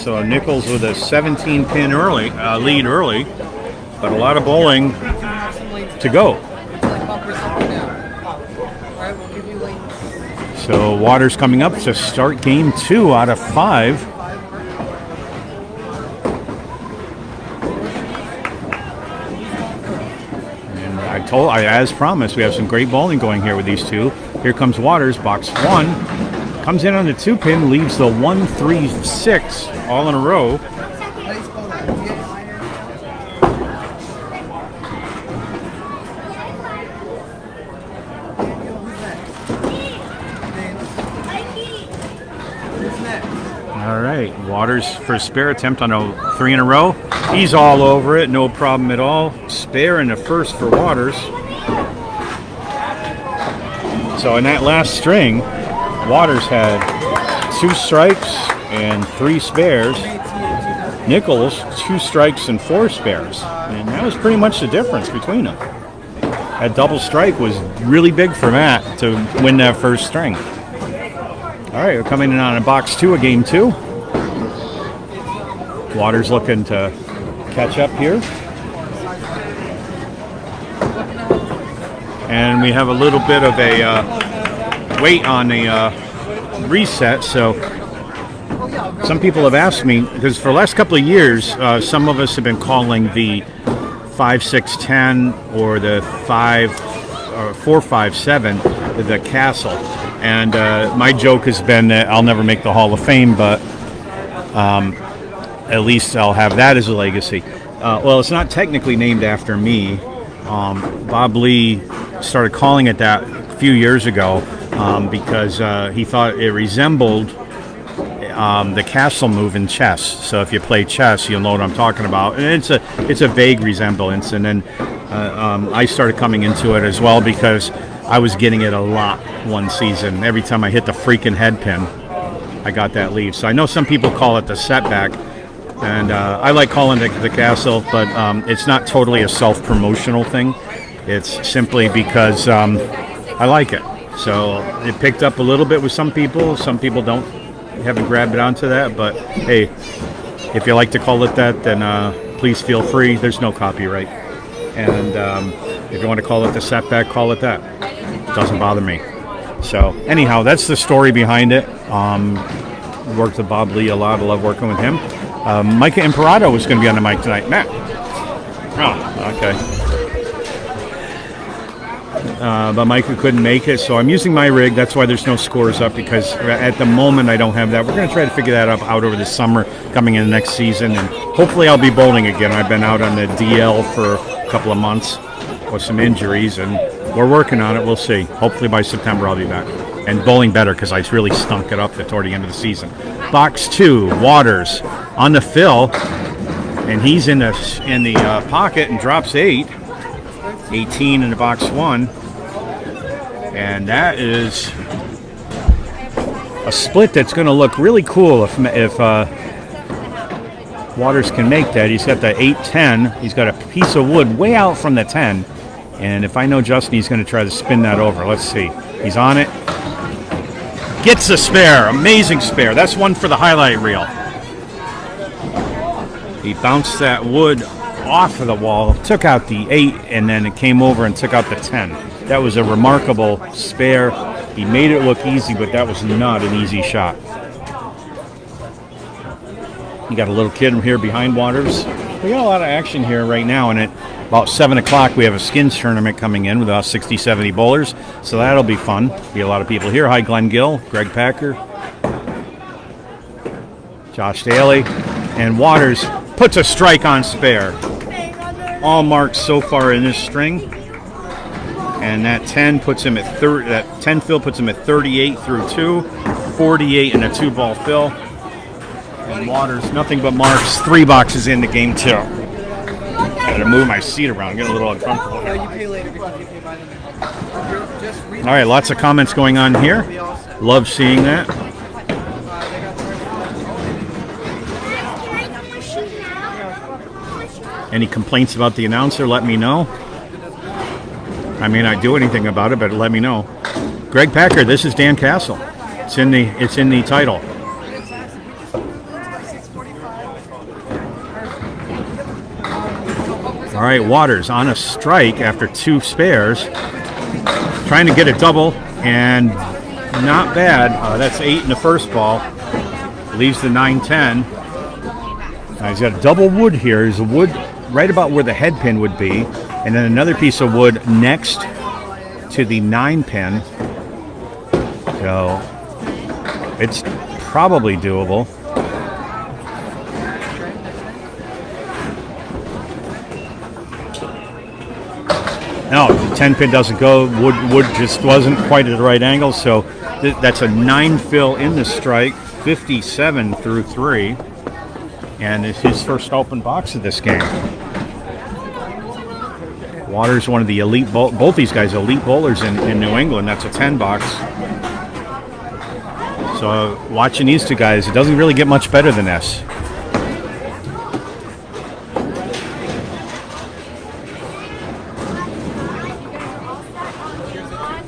So Nichols with a 17-pin lead early, but a lot of bowling to go. So Waters coming up to start game 2 out of 5. And as promised, we have some great bowling going here with these two. Here comes Waters, box 1. Comes in on the 2-pin, leaves the 1, 3, 6 all in a row. All right, Waters for a spare attempt on a 3 in a row. He's all over it, no problem at all. Spare in the first for Waters. So in that last string, Waters had 2 strikes and 3 spares. Nichols, 2 strikes and 4 spares. And that was pretty much the difference between them. That double strike was really big for Matt to win that first string. All right, we're coming in on a box 2 of game 2. Waters looking to catch up here. And we have a little bit of a wait on the reset. So some people have asked me, because for the last couple of years, some of us have been calling the 5-6-10 or the 4-5-7 the Castle. And my joke has been that I'll never make the Hall of Fame, but at least I'll have that as a legacy. Well, it's not technically named after me. Bob Lee started calling it that a few years ago because he thought it resembled the castle move in chess. So if you play chess, you'll know what I'm talking about. And it's a vague resemblance. And then I started coming into it as well because I was getting it a lot one season. Every time I hit the freaking head pin, I got that lead. So I know some people call it the setback, and I like calling it the castle, but it's not totally a self-promotional thing. It's simply because I like it. So it picked up a little bit with some people. Some people haven't grabbed it onto that, but hey, if you like to call it that, then please feel free. There's no copyright. And if you want to call it the setback, call it that. Doesn't bother me. So anyhow, that's the story behind it. Worked with Bob Lee a lot. I love working with him. Micah Imperato was going to be on the mic tonight. Matt. Oh, okay. But Micah couldn't make it, so I'm using my rig. That's why there's no scores up, because at the moment I don't have that. We're going to try to figure that out over the summer, coming in the next season, and hopefully I'll be bowling again. I've been out on the DL for a couple of months with some injuries, and we're working on it. We'll see. Hopefully by September I'll be back and bowling better, because I really stunk it up toward the end of the season. Box 2, Waters on the fill, and he's in the pocket and drops 8. 18 in the box 1, and that is a split that's going to look really cool if Waters can make that. He's got the 8-10. He's got a piece of wood way out from the 10, and if I know Justin, he's going to try to spin that over. Let's see. He's on it. Gets a spare. Amazing spare. That's one for the highlight reel. He bounced that wood off of the wall, took out the 8, and then it came over and took out the 10. That was a remarkable spare. He made it look easy, but that was not an easy shot. You got a little kid here behind Waters. We got a lot of action here right now, and at about 7 o'clock we have a skins tournament coming in with about 60, 70 bowlers, so that'll be fun. Be a lot of people here. Hi, Glenn Gill, Greg Packer, Josh Daly, and Waters puts a strike on spare. All marks so far in this string, and that 10 puts him at 30. That 10 fill puts him at 38 through 2, 48 in a 2-ball fill. And Waters, nothing but marks. 3 boxes into game 2. I gotta move my seat around. I'm getting a little uncomfortable. All right, lots of comments going on here. Love seeing that. Any complaints about the announcer, let me know. I may not do anything about it, but let me know. Greg Packer, this is Dan Castle. It's in the title. All right, Waters on a strike after 2 spares. Trying to get a double, and not bad. That's 8 in the first ball. Leaves the 9-10. Now he's got a double wood here. There's a wood right about where the head pin would be, and then another piece of wood next to the 9 pin. So it's probably doable. No, the 10 pin doesn't go. Wood just wasn't quite at the right angle, so that's a 9 fill in the strike, 57 through 3, and it's his first open box of this game. Waters, one of the elite, both these guys elite bowlers in New England. That's a 10 box. So watching these two guys, it doesn't really get much better than this.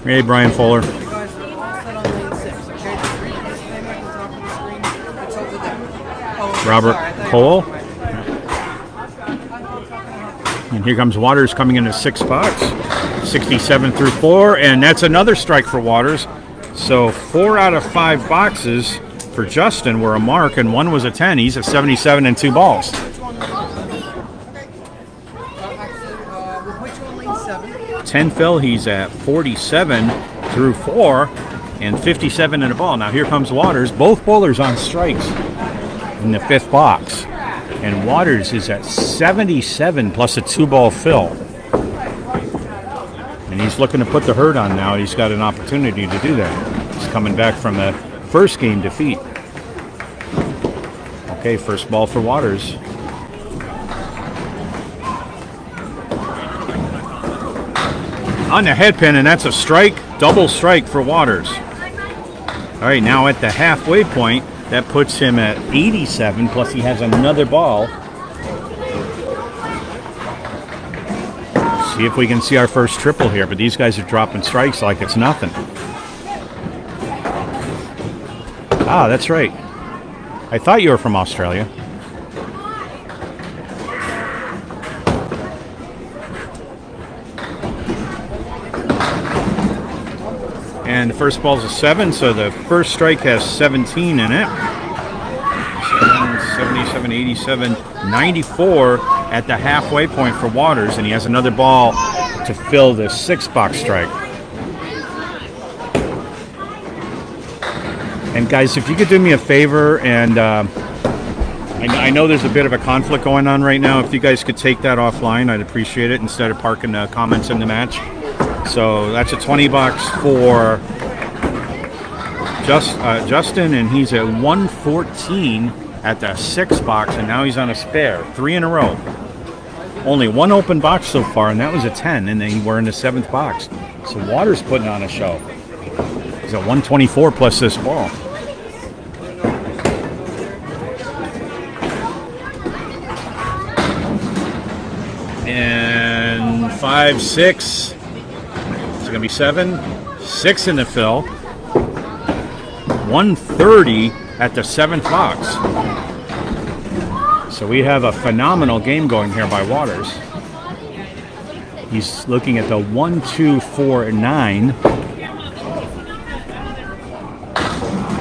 Hey, Brian Fuller. Robert Cole. And here comes Waters coming in a 6 box. 67 through 4, and that's another strike for Waters. So 4 out of 5 boxes for Justin were a mark, and 1 was a 10. He's at 77 and 2 balls. 10 fill, he's at 47 through 4 and 57 in a ball. Now here comes Waters, both bowlers on strikes in the 5th box. And Waters is at 77 plus a 2-ball fill. And he's looking to put the hurt on now. He's got an opportunity to do that. He's coming back from a first game defeat. Okay, first ball for Waters. On the head pin, and that's a strike, double strike for Waters. All right, now at the halfway point, that puts him at 87, plus he has another ball. See if we can see our first triple here, but these guys are dropping strikes like it's nothing. Ah, that's right. I thought you were from Australia. And the first ball's a 7, so the first strike has 17 in it. 77, 87, 94 at the halfway point for Waters, and he has another ball to fill the 6-box strike. And guys, if you could do me a favor, and I know there's a bit of a conflict going on right now. If you guys could take that offline, I'd appreciate it, instead of parking the comments in the match. So that's a 20 bucks for Justin, and he's at 114 at the 6 box, and now he's on a spare. 3 in a row. Only 1 open box so far, and that was a 10, and then we're in the 7th box. So Waters putting on a show. He's at 124 plus this ball. And 5, 6. It's going to be 7, 6 in the fill, 130 at the 7th box. So we have a phenomenal game going here by Waters. He's looking at the 1, 2, 4, 9.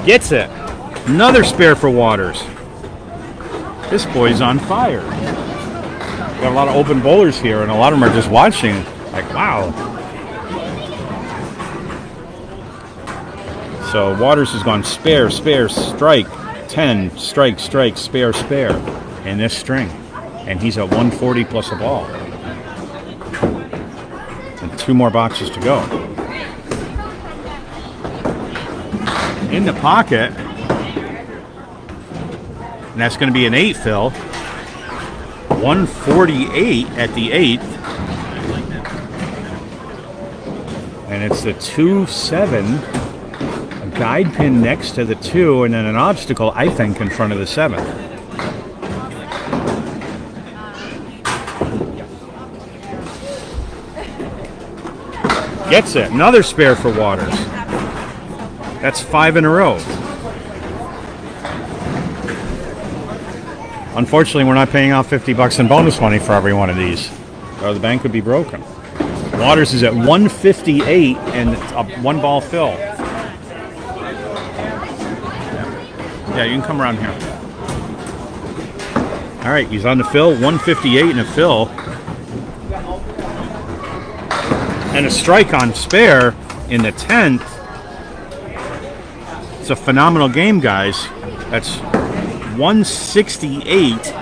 Gets it. Another spare for Waters. This boy's on fire. We got a lot of open bowlers here, and a lot of them are just watching. Like, wow. So Waters has gone spare, spare, strike, 10, strike, strike, spare, spare in this string. And he's at 140 plus a ball. And 2 more boxes to go. In the pocket, and that's going to be an 8 fill. 148 at the 8th. And it's the 2-7. Guide pin next to the 2, and then an obstacle, I think, in front of the 7th. Gets it. Another spare for Waters. That's 5 in a row. Unfortunately, we're not paying out $50 in bonus money for every one of these, or the bank would be broken. Waters is at 158 and it's a 1-ball fill. Yeah, you can come around here. All right, he's on the fill, 158 and a fill. And a strike on spare in the 10th. It's a phenomenal game, guys. That's 168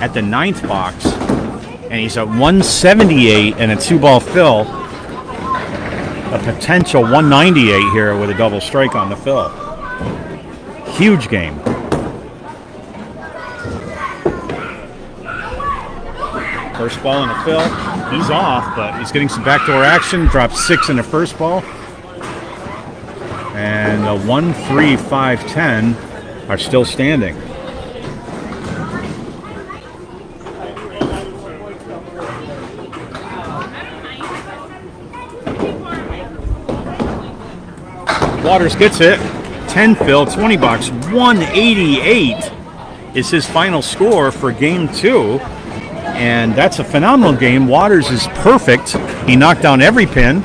at the 9th box. And he's at 178 and a 2-ball fill. A potential 198 here with a double strike on the fill. Huge game. First ball in the fill. He's off, but he's getting some backdoor action. Dropped 6 in the first ball. And the 1, 3, 5, 10 are still standing. Waters gets it. 10 fill, $20. 188 is his final score for game 2. And that's a phenomenal game. Waters is perfect. He knocked down every pin.